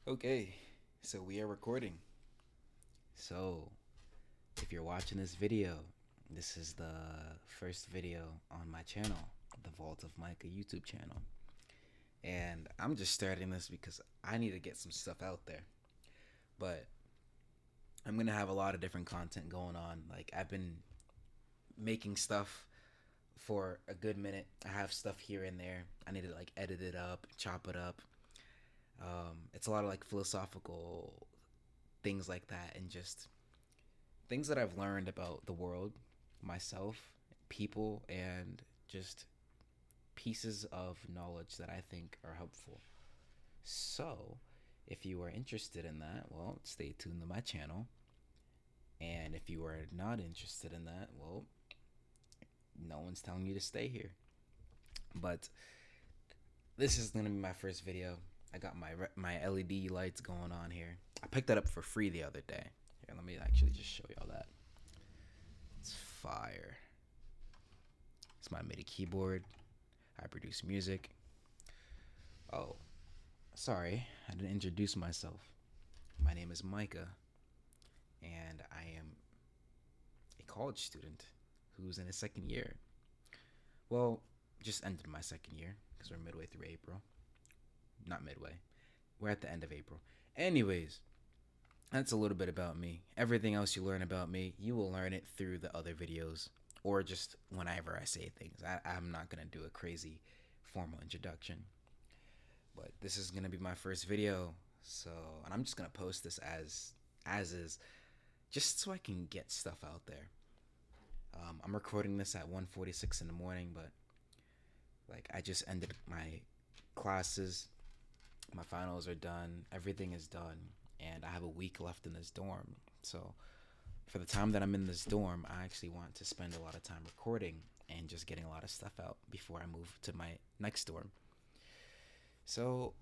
Okay, so we are recording. So, if you're watching this video, this is the first video on my channel, the Vault of Micah YouTube channel. And I'm just starting this because I need to get some stuff out there. But I'm going to have a lot of different content going on. Like, I've been making stuff for a good minute. I have stuff here and there. I need to, like, edit it up, chop it up. It's a lot of, like, philosophical things like that, and just things that I've learned about the world, myself, people, and just pieces of knowledge that I think are helpful. So, if you are interested in that, well, stay tuned to my channel. And if you are not interested in that, well, no one's telling you to stay here. But this is gonna be my first video. I got my LED lights going on here. I picked that up for free the other day. Here, let me actually just show y'all that. It's fire. It's my MIDI keyboard. I produce music. Oh, sorry, I didn't introduce myself. My name is Micah, and I am a college student who's in his second year. Well, just ended my second year because we're midway through April. Not midway. We're at the end of April. Anyways, that's a little bit about me. Everything else you learn about me, you will learn it through the other videos or just whenever I say things. I'm not going to do a crazy formal introduction. But this is going to be my first video. So, and I'm just going to post this as is just so I can get stuff out there. I'm recording this at 1:46 in the morning, but like I just ended my classes. My finals are done. Everything is done, and I have a week left in this dorm. So, for the time that I'm in this dorm, I actually want to spend a lot of time recording and just getting a lot of stuff out before I move to my next dorm. So,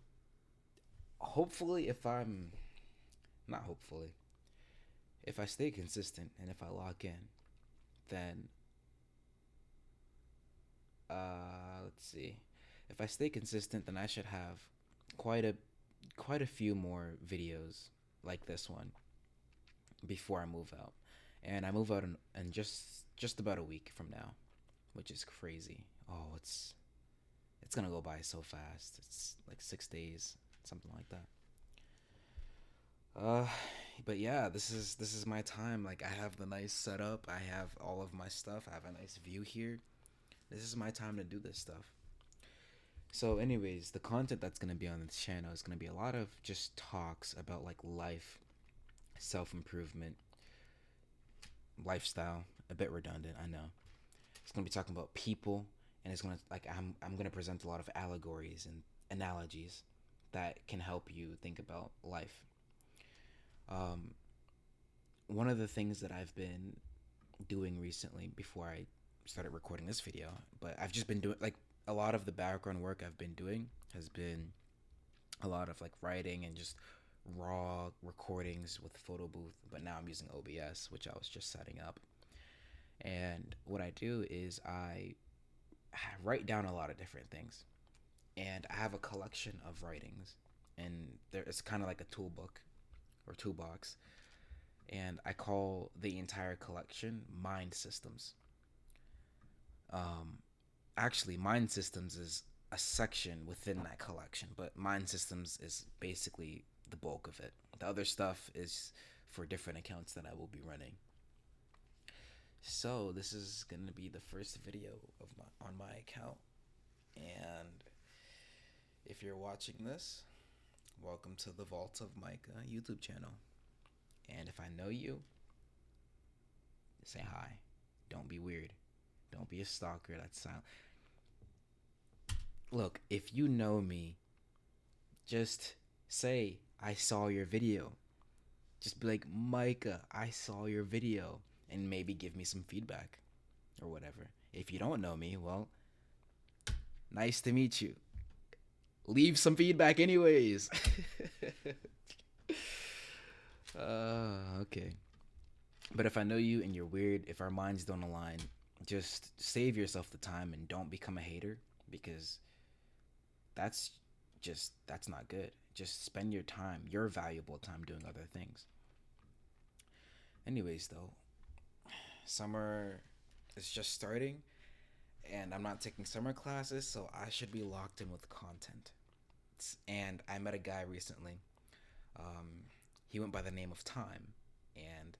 hopefully, if I'm not hopefully, if I stay consistent and if I lock in, then let's see. If I stay consistent, then I should have quite a quite a few more videos like this one before I move out. And I move out in just about a week from now, which is crazy. Oh, it's gonna go by so fast. It's like 6 days, something like that. Uh, but yeah, this is my time. Like I have the nice setup. I have all of my stuff. I have a nice view here. This is my time to do this stuff. So, anyways, the content that's gonna be on this channel is gonna be a lot of just talks about like life, self improvement, lifestyle. A bit redundant, I know. It's gonna be talking about people, and it's gonna like I'm gonna present a lot of allegories and analogies that can help you think about life. Um, One of the things that I've been doing recently before I started recording this video, but I've just been doing like a lot of the background work I've been doing has been a lot of like writing and just raw recordings with photo booth, but now I'm using OBS, which I was just setting up. And what I do is I write down a lot of different things, and I have a collection of writings, and there it's kind of like a toolbook or toolbox, and I call the entire collection Mind Systems. Um, Actually, Mind Systems is a section within that collection, but Mind Systems is basically the bulk of it. The other stuff is for different accounts that I will be running. So this is gonna be the first video of my on my account, and if you're watching this, welcome to the Vault of Micah YouTube channel. And if I know you, say hi. Don't be weird. Don't be a stalker. That's silent. Look, if you know me, just say I saw your video. Just be like, Micah, I saw your video, and maybe give me some feedback or whatever. If you don't know me, well, nice to meet you. Leave some feedback, anyways. Okay. But if I know you and you're weird, if our minds don't align, just save yourself the time and don't become a hater, because that's that's not good. just spend your valuable time, doing other things. Anyways, though, summer is just starting, and I'm not taking summer classes, so I should be locked in with content. And I met a guy recently. Um, he went by the name of Time, and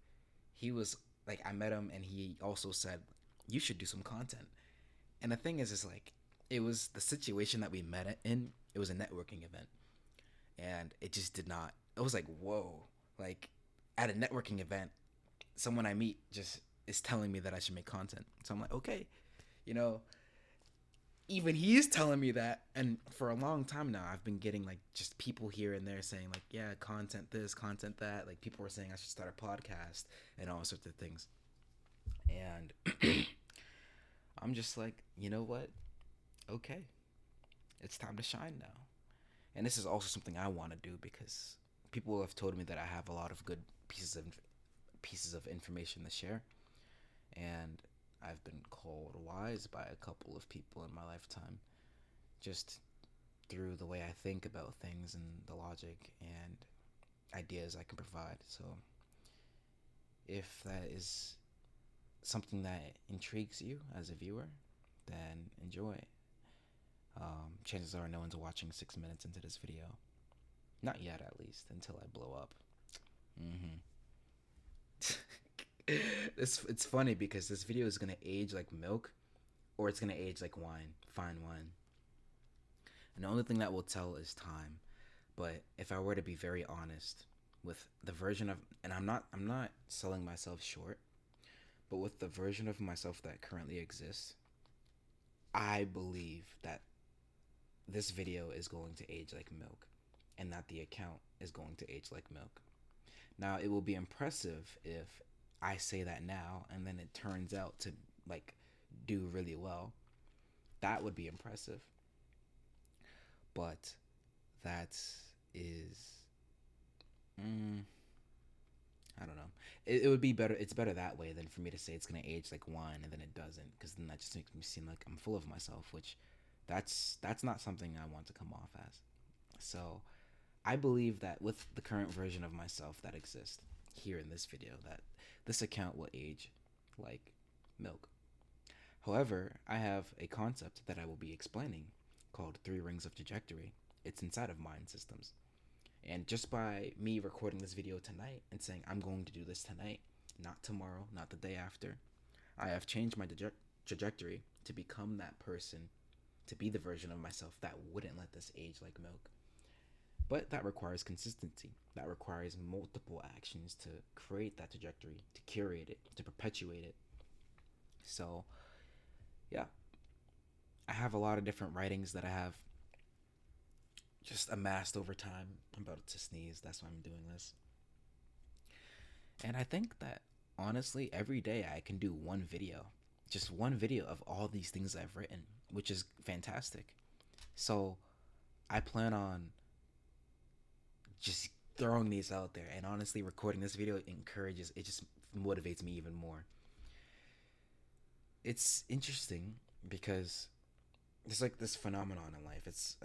he was like, I met him, and he also said, "You should do some content." And the thing is like, it was the situation that we met in. It was a networking event, and it just did not. It was like, whoa, like at a networking event, someone I meet just is telling me that I should make content. So I'm like, okay, you know, even he's telling me that. And for a long time now, I've been getting like just people here and there saying like, yeah, content this, content that. Like people were saying I should start a podcast and all sorts of things. And I'm just like, you know what? Okay, it's time to shine now. And this is also something I want to do because people have told me that I have a lot of good pieces of information to share, and I've been called wise by a couple of people in my lifetime, just through the way I think about things and the logic and ideas I can provide. So, if that is something that intrigues you as a viewer, then enjoy. Chances are no one's watching 6 minutes into this video. Not yet, at least, until I blow up. Mm-hmm. It's funny because this video is gonna age like milk, or it's gonna age like wine, fine wine. And the only thing that will tell is time. But if I were to be very honest with the version of, and I'm not selling myself short, but with the version of myself that currently exists, I believe that this video is going to age like milk, and that the account is going to age like milk. Now, it will be impressive if I say that now and then it turns out to like do really well. That would be impressive. But that is, mm, I don't know. It would be better. It's better that way than for me to say it's gonna age like wine and then it doesn't, because then that just makes me seem like I'm full of myself, which that's not something I want to come off as. So I believe that with the current version of myself that exists here in this video, that this account will age like milk. However, I have a concept that I will be explaining called Three Rings of Trajectory. It's inside of Mind Systems. And just by me recording this video tonight and saying I'm going to do this tonight, not tomorrow, not the day after, I have changed my trajectory to become that person, to be the version of myself that wouldn't let this age like milk. But that requires consistency. That requires multiple actions to create that trajectory, to curate it, to perpetuate it. So, yeah, I have a lot of different writings that I have just amassed over time. I'm about to sneeze, that's why I'm doing this. And I think that honestly, every day I can do one video, just one video of all these things I've written, which is fantastic. So, I plan on just throwing these out there, and honestly recording this video encourages, it just motivates me even more. It's interesting because there's like this phenomenon in life. It's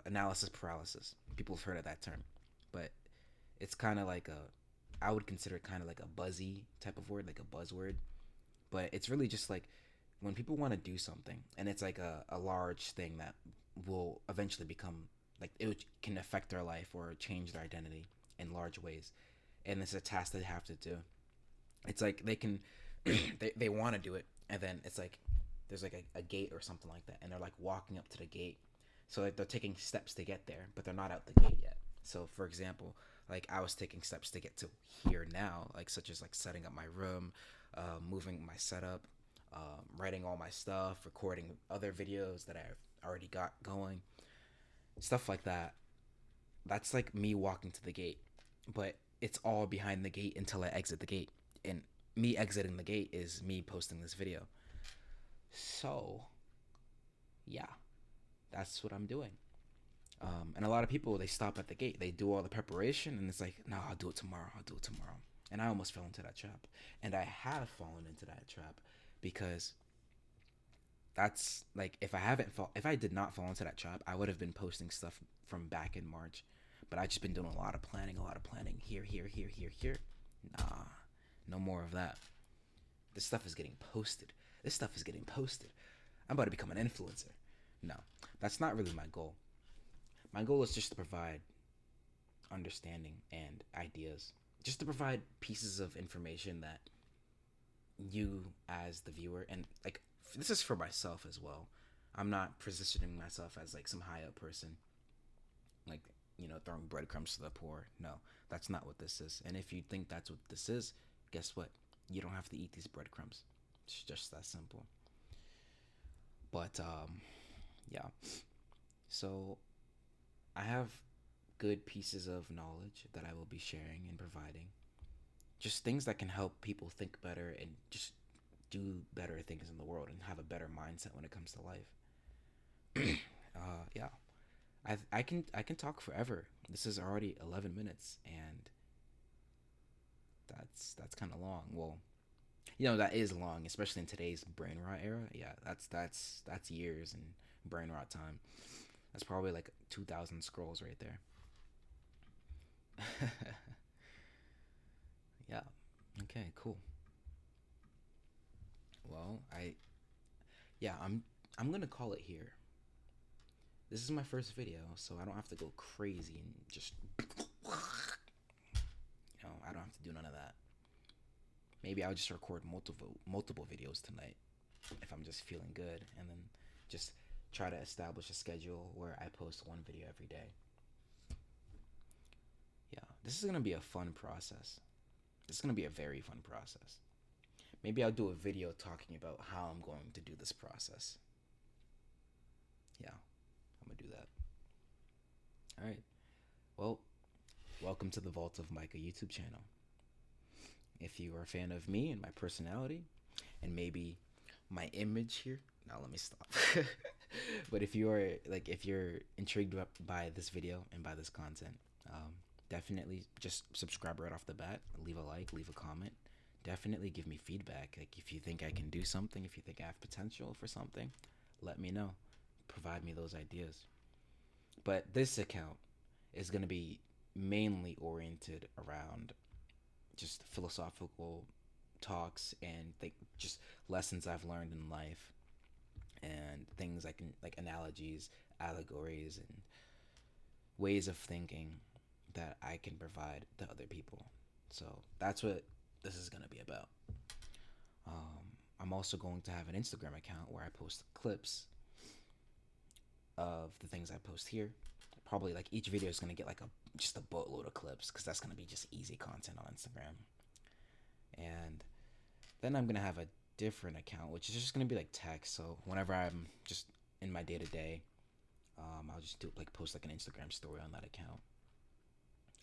analysis paralysis. People have heard of that term, but it's kind of like I would consider it kind of like a buzzy type of word, like a buzzword. But it's really just like when people want to do something, and it's like a large thing that will eventually become like can affect their life or change their identity in large ways, and it's a task they have to do. It's like they can they want to do it, and then it's like there's like a gate or something like that, and they're like walking up to the gate, so like they're taking steps to get there, but they're not out the gate yet. So for example, like I was taking steps to get to here now, like such as like setting up my room, moving my setup, writing all my stuff, recording other videos that I've already got going, stuff like that. That's like me walking to the gate, but it's all behind the gate until I exit the gate, and me exiting the gate is me posting this video. So yeah, that's what I'm doing. And a lot of people, they stop at the gate, they do all the preparation, and it's like, no, I'll do it tomorrow, I'll do it tomorrow. And I almost fell into that trap, and I have fallen into that trap because if I did not fall into that trap, I would have been posting stuff from back in March. But I just been doing a lot of planning, here, here. Nah, no more of that. This stuff is getting posted. I'm about to become an influencer. No, that's not really my goal. My goal is just to provide understanding and ideas, just to provide pieces of information that you, as the viewer, and like this is for myself as well. I'm not positioning myself as like some high up person, like, throwing breadcrumbs to the poor. No, that's not what this is. And if you think that's what this is, guess what? You don't have to eat these breadcrumbs. It's just that simple. But yeah. So I have good pieces of knowledge that I will be sharing and providing. Just things that can help people think better and just do better things in the world and have a better mindset when it comes to life. Yeah, I can talk forever. This is already 11 minutes, and that's kind of long. Well, that is long, especially in today's brain rot era. Yeah, that's years and brain rot time. That's probably like 2,000 scrolls right there. Yeah. Okay. Cool. Well, I'm gonna call it here. This is my first video, so I don't have to go crazy and just I don't have to do none of that. Maybe I'll just record multiple videos tonight if I'm just feeling good, and then just try to establish a schedule where I post one video every day. Yeah, this is gonna be a fun process. This is gonna be a very fun process. Maybe I'll do a video talking about how I'm going to do this process. Yeah, I'm gonna do that. All right. Well, welcome to the Vault of Micah YouTube channel. If you are a fan of me and my personality, and maybe my image here, now let me stop. But if you're intrigued by this video and by this content, definitely just subscribe right off the bat. Leave a like, leave a comment. Definitely give me feedback. Like if you think I can do something, if you think I have potential for something, let me know. Provide me those ideas. But this account is going to be mainly oriented around just philosophical talks and just lessons I've learned in life, and things I can, like analogies, allegories, and ways of thinking that I can provide to other people. So that's what this is going to be about. I'm also going to have an Instagram account where I post clips of the things I post here. Probably like each video is going to get like just a boatload of clips, because that's going to be just easy content on Instagram. And then I'm going to have a different account, which is just going to be like text. So whenever I'm just in my day to day, I'll just post like an Instagram story on that account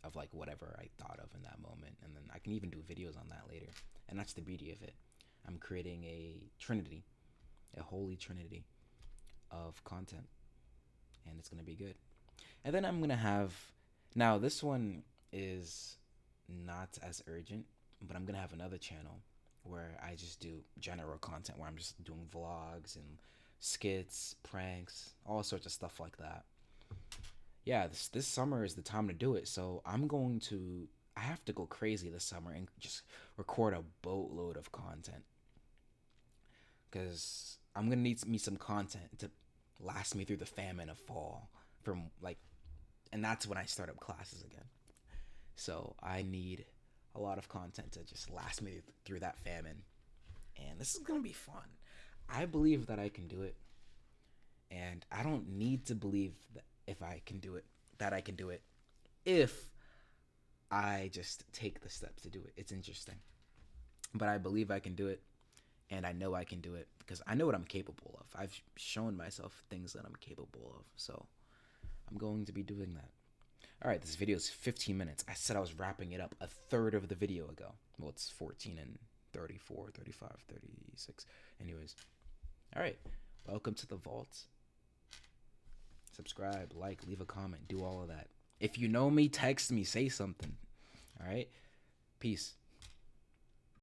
of like whatever I thought of in that moment. And then I can even do videos on that later. And that's the beauty of it. I'm creating a holy trinity of content, and it's going to be good. And then I'm going to have, now this one is not as urgent, but I'm going to have another channel where I just do general content, where I'm just doing vlogs and skits, pranks, all sorts of stuff like that. Yeah, this summer is the time to do it. So I have to go crazy this summer and just record a boatload of content, because I'm going to need me some content to last me through the famine of fall, and that's when I start up classes again. So I need a lot of content to just last me through that famine. And this is going to be fun. I believe that I can do it. And I don't need to believe that I can do it if I just take the steps to do it. It's interesting. But I believe I can do it. And I know I can do it because I know what I'm capable of. I've shown myself things that I'm capable of. So I'm going to be doing that. All right, this video is 15 minutes. I said I was wrapping it up a third of the video ago. Well, it's 14 and 34, 35, 36. Anyways. All right. Welcome to the vault. Subscribe, like, leave a comment, do all of that. If you know me, text me, say something. All right? Peace.